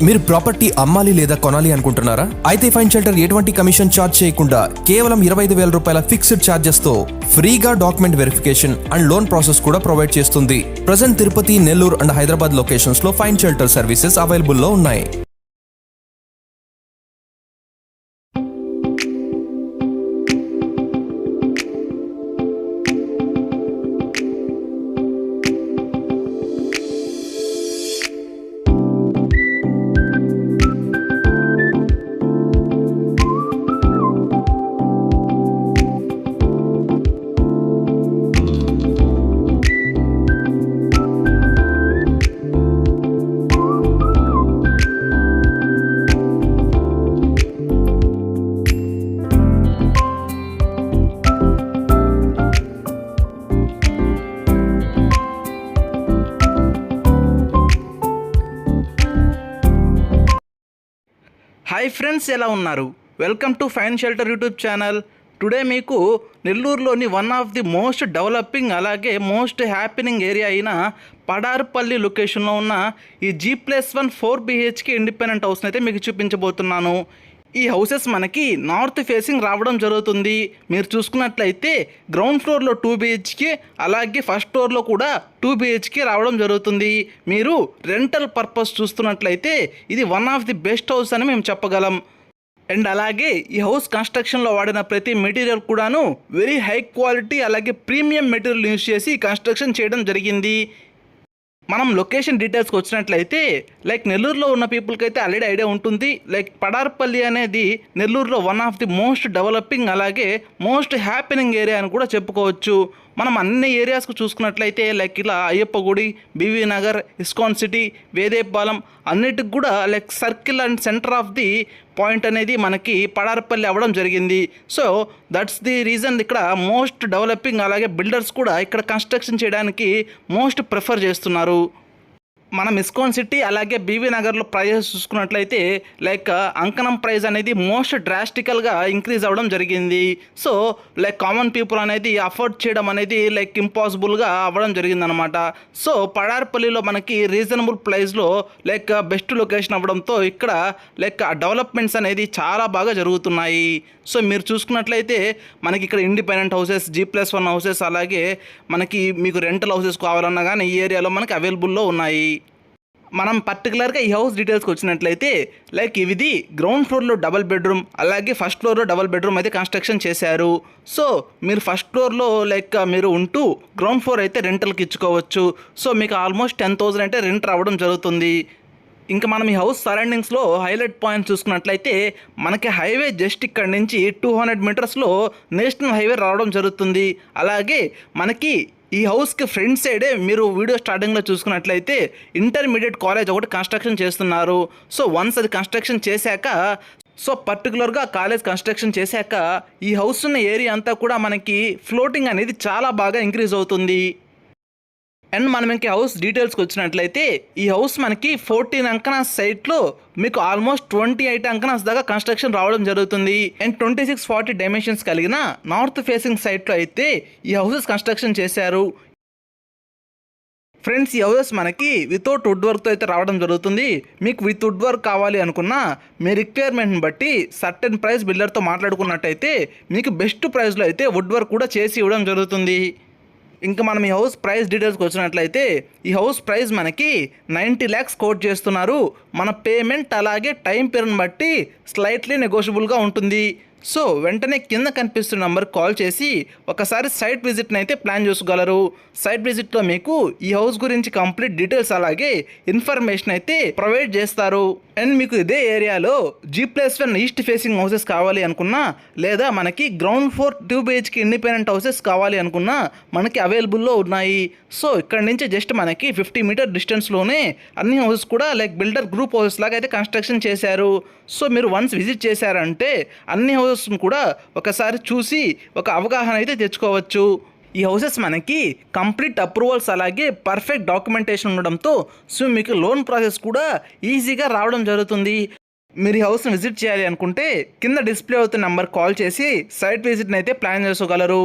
మీరు ప్రాపర్టీ అమ్మాలి లేదా కొనాలి అనుకుంటున్నారా? అయితే ఫైన్ షెల్టర్ ఎటువంటి కమిషన్ ఛార్జ్ చేయకుండా కేవలం 25,000 రూపాయల ఫిక్స్డ్ ఛార్జెస్ తో ఫ్రీగా document verification and loan process కూడా ప్రొవైడ్ చేస్తుంది. Present Tirupati, Nellore and Hyderabad locations లో ఫైన్ షెల్టర్ సర్వీసెస్ అవైలబుల్ లో ఉన్నాయి. హాయ్ ఫ్రెండ్స్, ఎలా ఉన్నారు? Welcome to fine shelter YouTube channel. Today మీకు నెల్లూరులోని one of the most developing అలాగే మోస్ట్ హ్యాపెనింగ్ ఏరియా అయిన పడార్పల్లి లొకేషన్లో ఉన్న ఈ G+1 4 BHK ఇండిపెండెంట్ హౌస్ని అయితే మీకు చూపించబోతున్నాను. ఈ హౌసెస్ మనకి నార్త్ ఫేసింగ్ రావడం జరుగుతుంది. మీరు చూసుకున్నట్లయితే గ్రౌండ్ ఫ్లోర్లో 2 BHK అలాగే ఫస్ట్ ఫ్లోర్లో కూడా 2 BHK రావడం జరుగుతుంది. మీరు రెంటల్ పర్పస్ చూస్తున్నట్లయితే ఇది one of the best house అని మేము చెప్పగలం. అండ్ అలాగే ఈ హౌస్ కన్స్ట్రక్షన్లో వాడిన ప్రతి మెటీరియల్ కూడాను వెరీ హై క్వాలిటీ అలాగే ప్రీమియం మెటీరియల్ యూజ్ చేసి కన్స్ట్రక్షన్ చేయడం జరిగింది. మనం లొకేషన్ డీటెయిల్స్కి వచ్చినట్లయితే నెల్లూరులో ఉన్న పీపుల్కి అయితే ఆల్రెడీ ఐడియా ఉంటుంది. పడార్పల్లి అనేది నెల్లూరులో one of the most developing అలాగే మోస్ట్ హ్యాపెనింగ్ ఏరియా అని కూడా చెప్పుకోవచ్చు. మనం అన్ని ఏరియాస్కు చూసుకున్నట్లయితే ఇలా అయ్యప్ప గుడి, BV Nagar, ISKCON city, Vedepalem అన్నిటికి కూడా circle and centre of the point అనేది మనకి పడార్పల్లి అవ్వడం జరిగింది. సో దట్స్ ది రీజన్ ఇక్కడ మోస్ట్ డెవలపింగ్ అలాగే బిల్డర్స్ కూడా ఇక్కడ కన్స్ట్రక్షన్ చేయడానికి మోస్ట్ ప్రిఫర్ చేస్తున్నారు. మనం ఇస్కాన్ సిటీ అలాగే బీవీ నగర్లో ప్రైజెస్ చూసుకున్నట్లయితే అంకణం ప్రైస్ అనేది మోస్ట్ డ్రాస్టికల్గా ఇంక్రీజ్ అవ్వడం జరిగింది. సో కామన్ పీపుల్ అనేది అఫోర్డ్ చేయడం అనేది ఇంపాసిబుల్గా అవ్వడం జరిగిందనమాట. సో పడార్పల్లిలో మనకి రీజనబుల్ ప్రైస్లో బెస్ట్ లొకేషన్ అవ్వడంతో ఇక్కడ డెవలప్మెంట్స్ అనేది చాలా బాగా జరుగుతున్నాయి. సో మీరు చూసుకున్నట్లయితే మనకి ఇక్కడ ఇండిపెండెంట్ హౌసెస్, G+1 హౌసెస్ అలాగే మనకి మీకు రెంటల్ హౌసెస్ కావాలన్నా కానీ ఈ ఏరియాలో మనకి అవైలబుల్లో ఉన్నాయి. మనం పర్టికులర్గా ఈ హౌస్ డీటెయిల్స్కి వచ్చినట్లయితే ఇది గ్రౌండ్ ఫ్లోర్లో డబల్ బెడ్రూమ్ అలాగే ఫస్ట్ ఫ్లోర్లో డబల్ బెడ్రూమ్ అయితే కన్స్ట్రక్షన్ చేశారు. సో మీరు ఫస్ట్ ఫ్లోర్లో మీరు ఉంటూ గ్రౌండ్ ఫ్లోర్ అయితే రెంటల్కి ఇచ్చుకోవచ్చు. సో మీకు ఆల్మోస్ట్ 10,000 అంటే రెంట్ రావడం జరుగుతుంది. ఇంకా మనం ఈ హౌస్ సరౌండింగ్స్లో హైలైట్ పాయింట్ చూసుకున్నట్లయితే మనకి హైవే జస్ట్ ఇక్కడ నుంచి 200 మీటర్స్లో నేషనల్ హైవే రావడం జరుగుతుంది. అలాగే మనకి ఈ హౌస్కి ఫ్రంట్ సైడే మీరు వీడియో స్టార్టింగ్లో చూసుకున్నట్లయితే ఇంటర్మీడియట్ కాలేజ్ ఒకటి కన్స్ట్రక్షన్ చేస్తున్నారు. సో వన్స్ అది కన్స్ట్రక్షన్ చేశాక పర్టికులర్గా కాలేజ్ కన్స్ట్రక్షన్ చేశాక ఈ హౌస్ ఉన్న ఏరియా అంతా కూడా మనకి ఫ్లోటింగ్ అనేది చాలా బాగా ఇంక్రీజ్ అవుతుంది. అండ్ మనం ఇంక హౌస్ డీటెయిల్స్కి వచ్చినట్లయితే ఈ హౌస్ మనకి 14 అంకనాస్ సైట్లో మీకు ఆల్మోస్ట్ 28 అంకనాస్ దాకా కన్స్ట్రక్షన్ రావడం జరుగుతుంది. అండ్ 2640 డైమెన్షన్స్ కలిగిన నార్త్ ఫేసింగ్ సైట్లో అయితే ఈ హౌసెస్ కన్స్ట్రక్షన్ చేశారు. ఫ్రెండ్స్, ఈ హౌసెస్ మనకి వితౌట్ వుడ్ వర్క్తో అయితే రావడం జరుగుతుంది. మీకు విత్ వుడ్ వర్క్ కావాలి అనుకున్నా మీ రిక్వైర్మెంట్ని బట్టి సర్టెన్ ప్రైస్ బిల్డర్తో మాట్లాడుకున్నట్టయితే మీకు బెస్ట్ ప్రైస్లో అయితే వుడ్ వర్క్ కూడా చేసి ఇవ్వడం జరుగుతుంది. ఇంకా మనం ఈ హౌస్ ప్రైస్ డీటెయిల్స్కి వచ్చినట్లయితే ఈ హౌస్ ప్రైస్ మనకి 90 lakhs కోట్ చేస్తున్నారు. మన పేమెంట్ అలాగే టైం పీరియడ్ని బట్టి స్లైట్లీ నెగోషియబుల్గా ఉంటుంది. సో వెంటనే కింద కనిపిస్తున్న నెంబర్కి కాల్ చేసి ఒకసారి సైట్ విజిట్ని అయితే ప్లాన్ చేసుకోగలరు. సైట్ విజిట్లో మీకు ఈ హౌస్ గురించి కంప్లీట్ డీటెయిల్స్ అలాగే ఇన్ఫర్మేషన్ అయితే ప్రొవైడ్ చేస్తారు. అండ్ మీకు ఇదే ఏరియాలో G+1 ఈస్ట్ ఫేసింగ్ హౌసెస్ కావాలి అనుకున్నా లేదా మనకి ground floor 2 BHK independent houses కావాలి అనుకున్నా మనకి అవైలబుల్లో ఉన్నాయి. సో ఇక్కడ నుంచి జస్ట్ మనకి 50 మీటర్ డిస్టెన్స్లోనే అన్ని హౌసెస్ కూడా బిల్డర్ గ్రూప్ హౌసెస్ లాగా అయితే కన్స్ట్రక్షన్ చేశారు. సో మీరు వన్స్ విజిట్ చేశారంటే అన్ని హౌసెస్ కూడా ఒకసారి చూసి ఒక అవగాహన అయితే తెచ్చుకోవచ్చు. ఈ హౌసెస్ మనకి కంప్లీట్ అప్రూవల్స్ అలాగే పర్ఫెక్ట్ డాక్యుమెంటేషన్ ఉండడంతో సో మీకు లోన్ ప్రాసెస్ కూడా ఈజీగా రావడం జరుగుతుంది. మీరు ఈ హౌస్ని విజిట్ చేయాలి అనుకుంటే కింద డిస్ప్లే అవుతున్న నెంబర్ కాల్ చేసి సైట్ విజిట్ని అయితే ప్లాన్ చేసుకోగలరు.